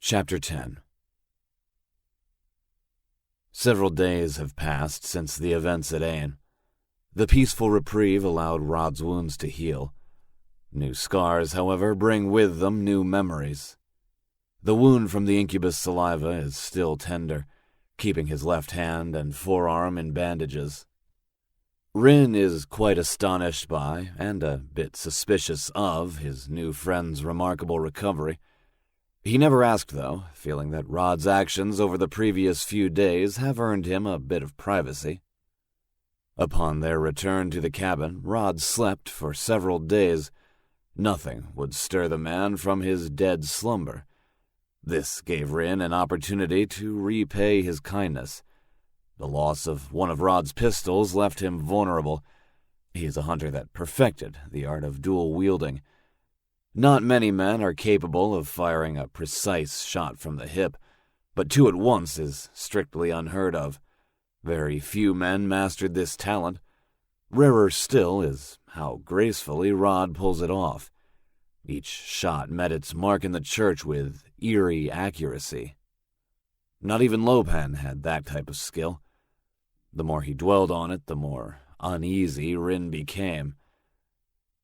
Chapter 10. Several days have passed since the events at Ain. The peaceful reprieve allowed Rod's wounds to heal. New scars, however, bring with them new memories. The wound from the incubus saliva is still tender, keeping his left hand and forearm in bandages. Rin is quite astonished by, and a bit suspicious of, his new friend's remarkable recovery. He never asked, though, feeling that Rod's actions over the previous few days have earned him a bit of privacy. Upon their return to the cabin, Rod slept for several days. Nothing would stir the man from his dead slumber. This gave Rin an opportunity to repay his kindness. The loss of one of Rod's pistols left him vulnerable. He is a hunter that perfected the art of dual wielding. Not many men are capable of firing a precise shot from the hip, but two at once is strictly unheard of. Very few men mastered this talent. Rarer still is how gracefully Rod pulls it off. Each shot met its mark in the church with eerie accuracy. Not even Lopan had that type of skill. The more he dwelled on it, the more uneasy Rin became.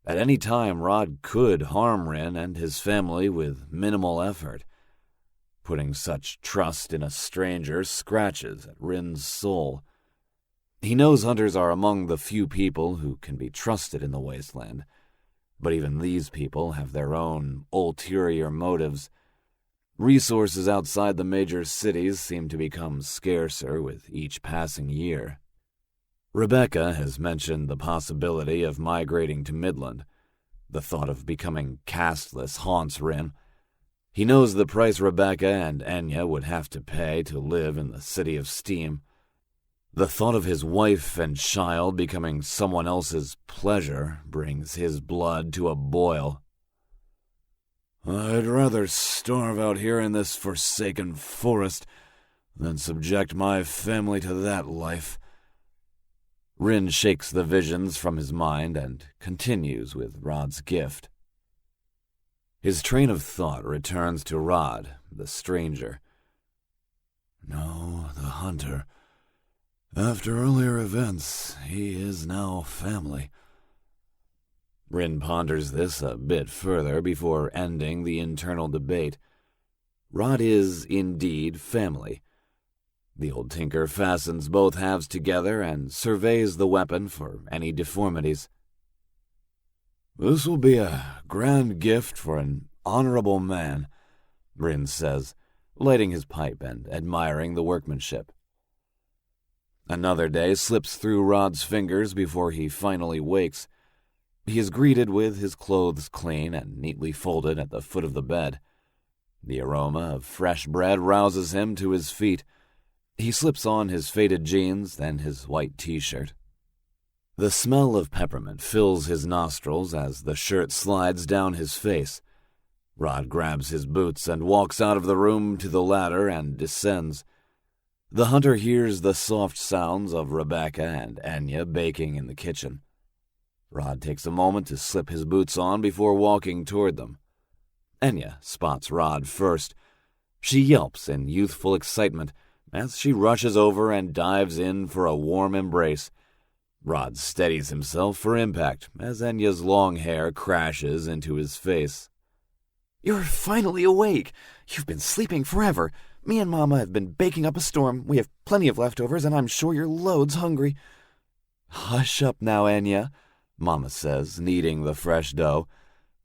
At any time, Rod could harm Rin and his family with minimal effort. Putting such trust in a stranger scratches at Rin's soul. He knows hunters are among the few people who can be trusted in the Wasteland, but even these people have their own ulterior motives. Resources outside the major cities seem to become scarcer with each passing year. Rebecca has mentioned the possibility of migrating to Midland. The thought of becoming casteless haunts Rin. He knows the price Rebecca and Enya would have to pay to live in the City of Steam. The thought of his wife and child becoming someone else's pleasure brings his blood to a boil. "I'd rather starve out here in this forsaken forest than subject my family to that life." Rin shakes the visions from his mind and continues with Rod's gift. His train of thought returns to Rod, the stranger. No, the hunter. After earlier events, he is now family. Rin ponders this a bit further before ending the internal debate. Rod is indeed family. The old tinker fastens both halves together and surveys the weapon for any deformities. "This will be a grand gift for an honorable man," Rin says, lighting his pipe and admiring the workmanship. Another day slips through Rod's fingers before he finally wakes. He is greeted with his clothes clean and neatly folded at the foot of the bed. The aroma of fresh bread rouses him to his feet. He slips on his faded jeans, then his white t-shirt. The smell of peppermint fills his nostrils as the shirt slides down his face. Rod grabs his boots and walks out of the room to the ladder and descends. The hunter hears the soft sounds of Rebecca and Enya baking in the kitchen. Rod takes a moment to slip his boots on before walking toward them. Enya spots Rod first. She yelps in youthful excitement as she rushes over and dives in for a warm embrace. Rod steadies himself for impact as Enya's long hair crashes into his face. "You're finally awake. You've been sleeping forever. Me and Mama have been baking up a storm. We have plenty of leftovers, and I'm sure you're loads hungry." "Hush up now, Enya," Mama says, kneading the fresh dough.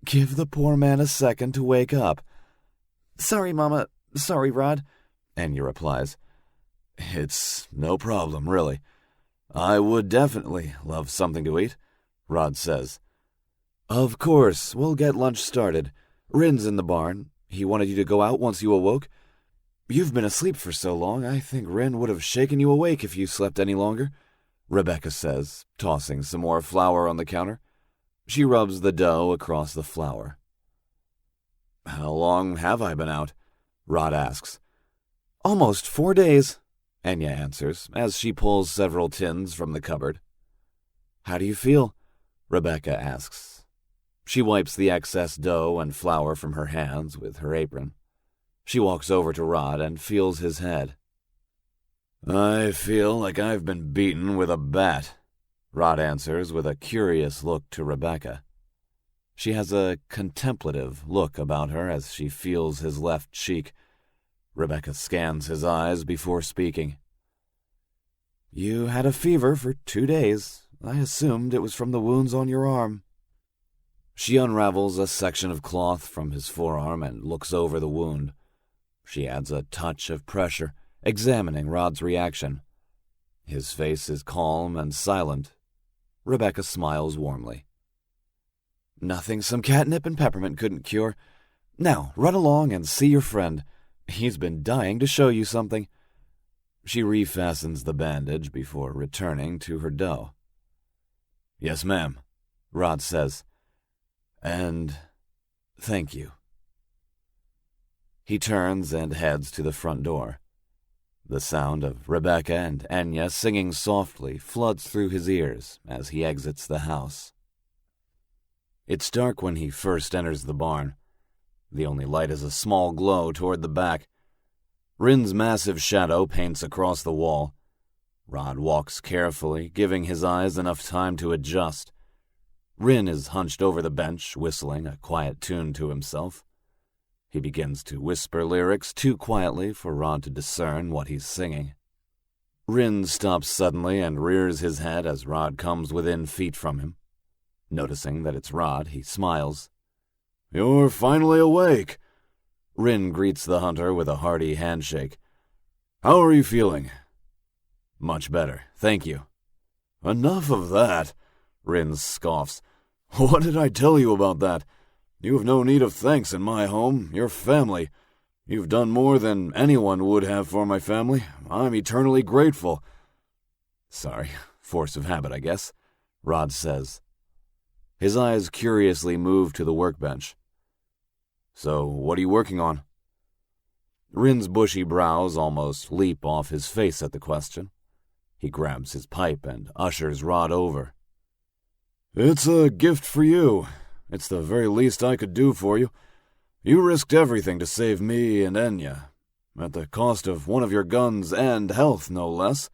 "Give the poor man a second to wake up." "Sorry, Mama. Sorry, Rod," Enya replies. "It's no problem, really. I would definitely love something to eat," Rod says. "Of course, we'll get lunch started. Rin's in the barn. He wanted you to go out once you awoke. You've been asleep for so long, I think Rin would have shaken you awake if you slept any longer," Rebecca says, tossing some more flour on the counter. She rubs the dough across the flour. "How long have I been out?" Rod asks. "Almost 4 days," Enya answers, as she pulls several tins from the cupboard. "How do you feel?" Rebecca asks. She wipes the excess dough and flour from her hands with her apron. She walks over to Rod and feels his head. I feel like I've been beaten with a bat, Rod answers with a curious look to Rebecca. She has a contemplative look about her as she feels his left cheek. Rebecca scans his eyes before speaking. You had a fever for 2 days. I assumed it was from the wounds on your arm. She unravels a section of cloth from his forearm and looks over the wound. She adds a touch of pressure, examining Rod's reaction. His face is calm and silent. Rebecca smiles warmly. Nothing some catnip and peppermint couldn't cure. Now, run along and see your friend. He's been dying to show you something. She refastens the bandage before returning to her dough. Yes, ma'am, Rod says. And thank you. He turns and heads to the front door. The sound of Rebecca and Enya singing softly floods through his ears as he exits the house. It's dark when he first enters the barn. The only light is a small glow toward the back. Rin's massive shadow paints across the wall. Rod walks carefully, giving his eyes enough time to adjust. Rin is hunched over the bench, whistling a quiet tune to himself. He begins to whisper lyrics too quietly for Rod to discern what he's singing. Rin stops suddenly and rears his head as Rod comes within feet from him. Noticing that it's Rod, he smiles. You're finally awake. Rin greets the hunter with a hearty handshake. How are you feeling? Much better, thank you. Enough of that, Rin scoffs. What did I tell you about that? You have no need of thanks in my home, your family. You've done more than anyone would have for my family. I'm eternally grateful. Sorry, force of habit, I guess, Rod says. His eyes curiously move to the workbench. So, what are you working on? Rin's bushy brows almost leap off his face at the question. He grabs his pipe and ushers Rod over. It's a gift for you. It's the very least I could do for you. You risked everything to save me and Enya, at the cost of one of your guns and health, no less.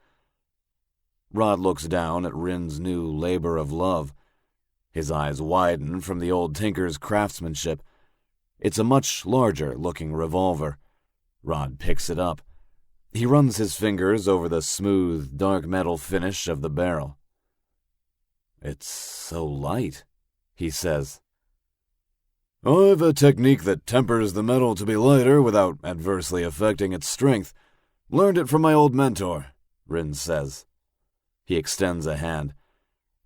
Rod looks down at Rin's new labor of love. His eyes widen from the old tinker's craftsmanship. It's a much larger-looking revolver. Rod picks it up. He runs his fingers over the smooth, dark metal finish of the barrel. It's so light, he says. I've a technique that tempers the metal to be lighter without adversely affecting its strength. Learned it from my old mentor, Rin says. He extends a hand.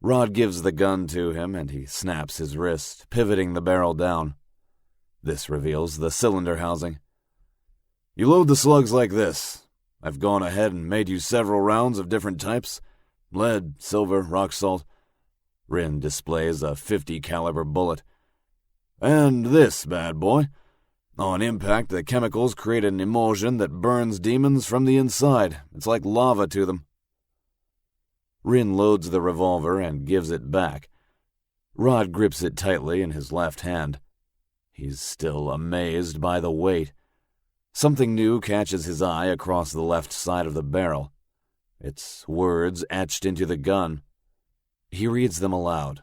Rod gives the gun to him, and he snaps his wrist, pivoting the barrel down. This reveals the cylinder housing. You load the slugs like this. I've gone ahead and made you several rounds of different types. Lead, silver, rock salt. Rin displays a .50 caliber bullet. And this bad boy. On impact, the chemicals create an emulsion that burns demons from the inside. It's like lava to them. Rin loads the revolver and gives it back. Rod grips it tightly in his left hand. He's still amazed by the weight. Something new catches his eye across the left side of the barrel. It's words etched into the gun. He reads them aloud.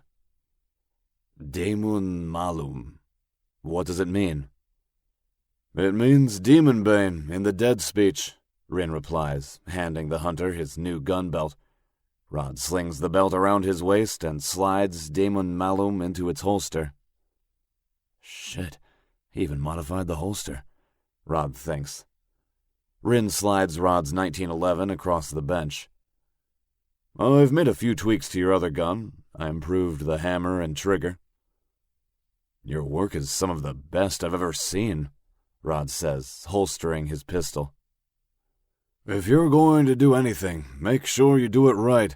Daemon Malum. What does it mean? It means demon bane in the dead speech, Rin replies, handing the hunter his new gun belt. Rod slings the belt around his waist and slides Daemon Malum into its holster. Shit, he even modified the holster, Rod thinks. Rin slides Rod's 1911 across the bench. I've made a few tweaks to your other gun. I improved the hammer and trigger. Your work is some of the best I've ever seen, Rod says, holstering his pistol. If you're going to do anything, make sure you do it right.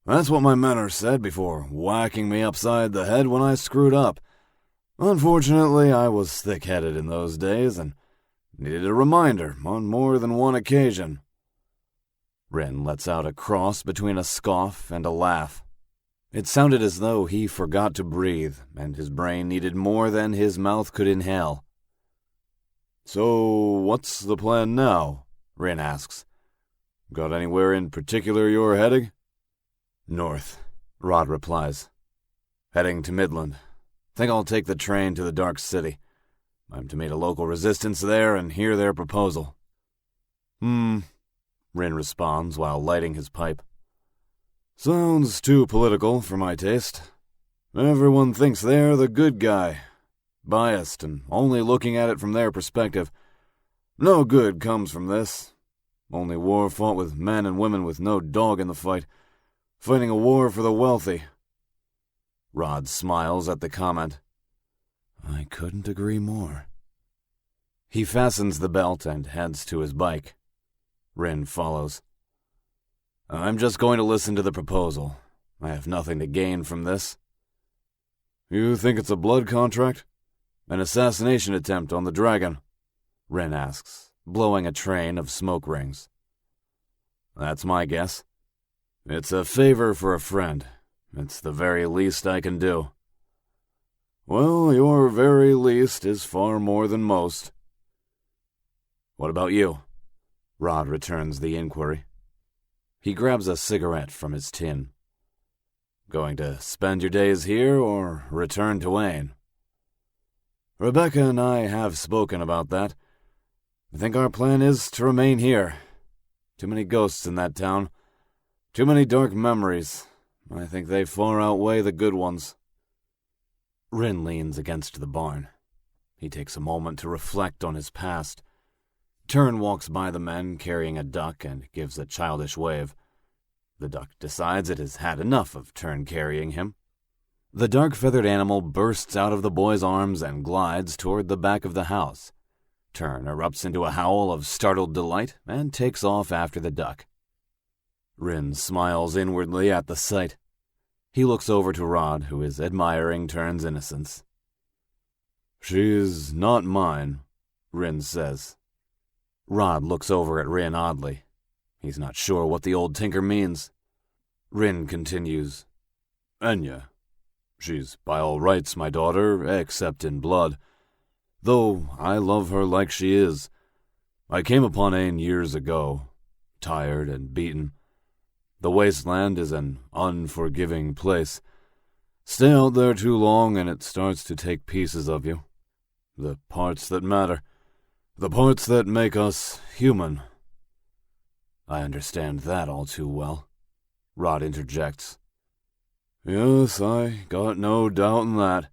That's what my mentor said before whacking me upside the head when I screwed up. Unfortunately, I was thick-headed in those days and needed a reminder on more than one occasion. Rin lets out a cross between a scoff and a laugh. It sounded as though he forgot to breathe, and his brain needed more than his mouth could inhale. So, what's the plan now? Rin asks. Got anywhere in particular you're heading? North, Rod replies. Heading to Midland. Think I'll take the train to the Dark City. I'm to meet a local resistance there and hear their proposal. Rin responds while lighting his pipe. Sounds too political for my taste. Everyone thinks they're the good guy. Biased and only looking at it from their perspective. No good comes from this. Only war fought with men and women with no dog in the fight. Fighting a war for the wealthy. Rod smiles at the comment. I couldn't agree more. He fastens the belt and heads to his bike. Rin follows. I'm just going to listen to the proposal. I have nothing to gain from this. You think it's a blood contract? An assassination attempt on the dragon? Rin asks, blowing a train of smoke rings. That's my guess. It's a favor for a friend. It's the very least I can do. Well, your very least is far more than most. What about you? Rod returns the inquiry. He grabs a cigarette from his tin. Going to spend your days here or return to Wayne? Rebecca and I have spoken about that. I think our plan is to remain here. Too many ghosts in that town. Too many dark memories. I think they far outweigh the good ones. Rin leans against the barn. He takes a moment to reflect on his past. Tern walks by the men carrying a duck and gives a childish wave. The duck decides it has had enough of Tern carrying him. The dark-feathered animal bursts out of the boy's arms and glides toward the back of the house. Tern erupts into a howl of startled delight and takes off after the duck. Rin smiles inwardly at the sight. He looks over to Rod, who is admiring Tern's innocence. She's not mine, Rin says. Rod looks over at Rin oddly. He's not sure what the old tinker means. Rin continues, Enya. She's by all rights my daughter, except in blood. Though I love her like she is. I came upon Ain years ago, tired and beaten. The Wasteland is an unforgiving place. Stay out there too long and it starts to take pieces of you. The parts that matter. The parts that make us human. I understand that all too well, Rod interjects. Yes, I got no doubt in that.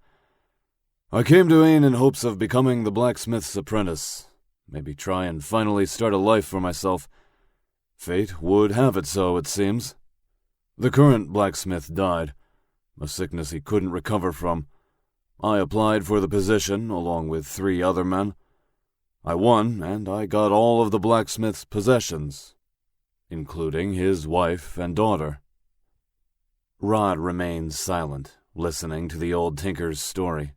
I came to Ain in hopes of becoming the blacksmith's apprentice. Maybe try and finally start a life for myself. Fate would have it so, it seems. The current blacksmith died, a sickness he couldn't recover from. I applied for the position, along with 3 other men. I won, and I got all of the blacksmith's possessions, including his wife and daughter. Rod remained silent, listening to the old tinker's story.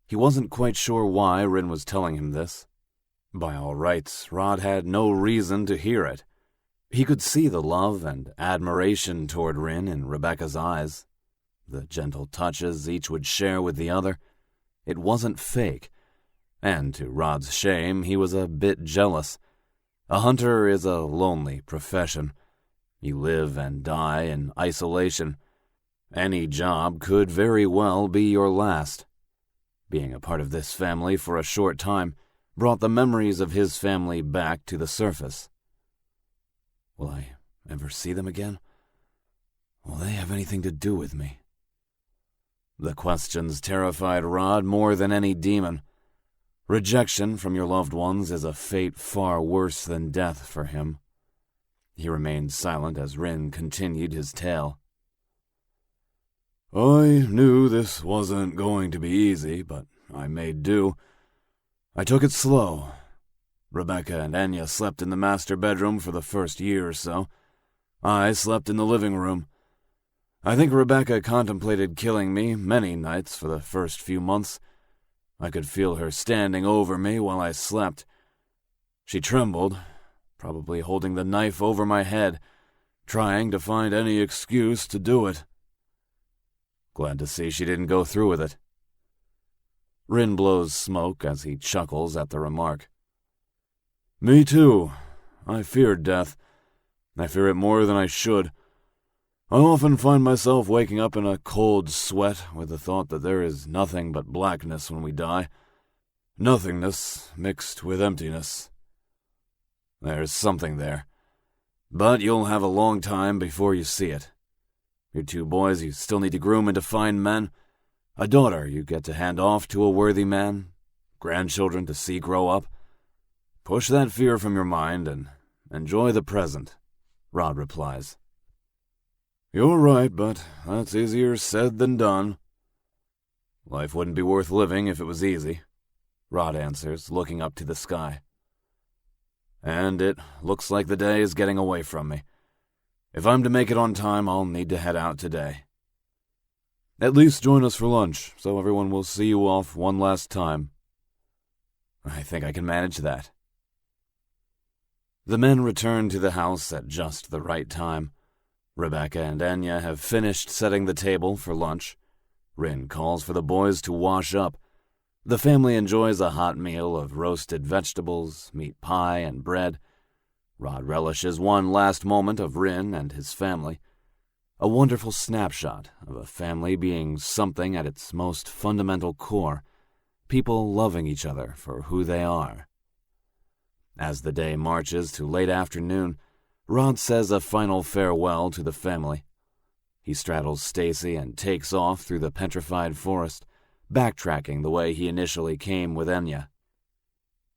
He wasn't quite sure why Rin was telling him this. By all rights, Rod had no reason to hear it. He could see the love and admiration toward Rin in Rebecca's eyes, the gentle touches each would share with the other. It wasn't fake, and to Rod's shame, he was a bit jealous. A hunter is a lonely profession. You live and die in isolation. Any job could very well be your last. Being a part of this family for a short time brought the memories of his family back to the surface. Will I ever see them again? Will they have anything to do with me? The questions terrified Rod more than any demon. Rejection from your loved ones is a fate far worse than death for him. He remained silent as Rin continued his tale. I knew this wasn't going to be easy, but I made do. I took it slow. Rebecca and Enya slept in the master bedroom for the first year or so. I slept in the living room. I think Rebecca contemplated killing me many nights for the first few months. I could feel her standing over me while I slept. She trembled, probably holding the knife over my head, trying to find any excuse to do it. Glad to see she didn't go through with it. Rin blows smoke as he chuckles at the remark. Me too. I fear death. I fear it more than I should. I often find myself waking up in a cold sweat with the thought that there is nothing but blackness when we die. Nothingness mixed with emptiness. There's something there. But you'll have a long time before you see it. Your 2 boys you still need to groom into fine men. A daughter you get to hand off to a worthy man. Grandchildren to see grow up. Push that fear from your mind and enjoy the present, Rod replies. You're right, but that's easier said than done. Life wouldn't be worth living if it was easy, Rod answers, looking up to the sky. And it looks like the day is getting away from me. If I'm to make it on time, I'll need to head out today. At least join us for lunch, so everyone will see you off one last time. I think I can manage that. The men return to the house at just the right time. Rebecca and Enya have finished setting the table for lunch. Rin calls for the boys to wash up. The family enjoys a hot meal of roasted vegetables, meat pie, and bread. Rod relishes one last moment of Rin and his family. A wonderful snapshot of a family being something at its most fundamental core, people loving each other for who they are. As the day marches to late afternoon, Rod says a final farewell to the family. He straddles Stacy and takes off through the petrified forest, backtracking the way he initially came with Enya.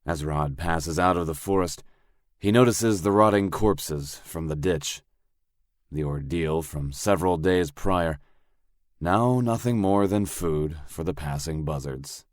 As Rod passes out of the forest, he notices the rotting corpses from the ditch. The ordeal from several days prior, now nothing more than food for the passing buzzards.